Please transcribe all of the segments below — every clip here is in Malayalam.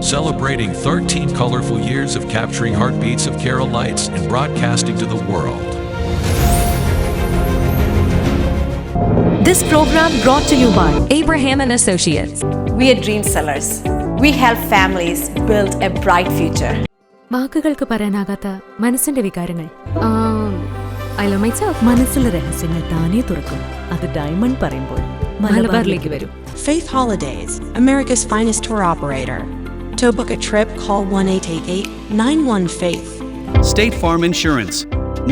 celebrating 13 colorful years of capturing heartbeats of Kerala lights and broadcasting to the world. This program brought to you by Abraham and Associates. We are dream sellers. We help families build a bright future. വാക്കുകൾക്ക് പറയാനാകാത്ത മനസ്സിന്റെ വികാരങ്ങൾ. I love myself. മനസ്സിലെ രഹസ്യങ്ങൾ താനേ തുറക്കും. അത് ഡയമണ്ട് പറയുമ്പോൾ മലബാറിലേക്ക് വരും. Faith Holidays, America's finest tour operator. To book a trip, call 1-888-91-FAITH. State Farm Insurance,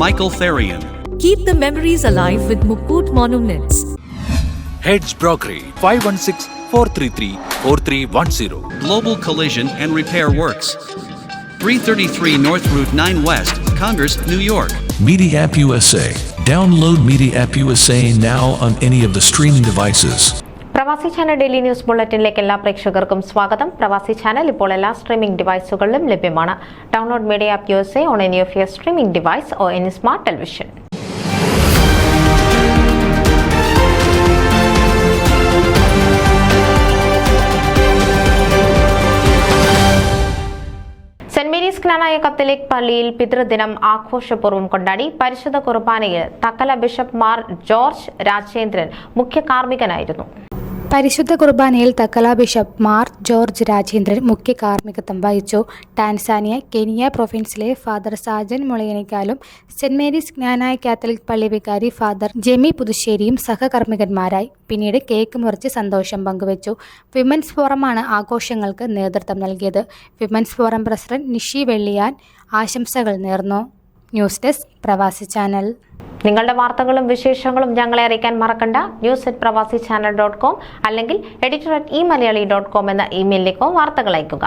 Michael Therian. Keep the memories alive with Mukut Monuments. Heads Brokery 516-433-4310. Global Collision and Repair Works, 333 North Route 9 West, Congress, New York. Media App USA. Download Media App USA now on any of the streaming devices. പ്രവാസി ചാനൽ ഡെയിലി ന്യൂസ് ബുള്ളറ്റിനിലേക്ക് എല്ലാ പ്രേക്ഷകർക്കും സ്വാഗതം. പ്രവാസി ചാനൽ ഇപ്പോൾ എല്ലാ സ്ട്രീമിംഗ് ഡിവൈസുകളിലും ലഭ്യമാണ്. Download media app USA on any of your streaming device or any smart television. Saint Mary's Knanaya Catholic പള്ളിയിൽ പിതൃദിനം ആഘോഷപൂർവ്വം കൊണ്ടാടി. പരിശുദ്ധ കുർബാനയിൽ തക്കല ബിഷപ്പ് മാർ ജോർജ് രാജേന്ദ്രൻ മുഖ്യ കാർമ്മികനായിരുന്നു. പരിശുദ്ധ കുർബാനയിൽ തക്കല ബിഷപ്പ് മാർ ജോർജ് രാജേന്ദ്രൻ മുഖ്യ കാർമ്മികത്വം വഹിച്ചു. ടാൻസാനിയ, കെനിയ പ്രൊവിൻസിലെ ഫാദർ സാജൻ മുളയനിക്കാലും സെന്റ് മേരീസ് ക്നാനായ കാത്തലിക് പള്ളി വികാരി ഫാദർ ജെമി പുതുശ്ശേരിയും സഹകർമ്മികന്മാരായി. പിന്നീട് കേക്ക് മുറിച്ച് സന്തോഷം പങ്കുവച്ചു. വിമൻസ് ഫോറമാണ് ആഘോഷങ്ങൾക്ക് നേതൃത്വം നൽകിയത്. വിമൻസ് ഫോറം പ്രസിഡന്റ് നിഷി വെള്ളിയാൻ ആശംസകൾ നേർന്നു. ന്യൂസ് ഡെസ്ക് പ്രവാസി ചാനൽ. നിങ്ങളുടെ വാർത്തകളും വിശേഷങ്ങളും ഞങ്ങളെ അറിയിക്കാൻ മറക്കണ്ട. news@pravasichannel.com അല്ലെങ്കിൽ editor@eMalayali.com എന്ന ഇമെയിലിലേക്കോ വാർത്തകൾ അയയ്ക്കുക.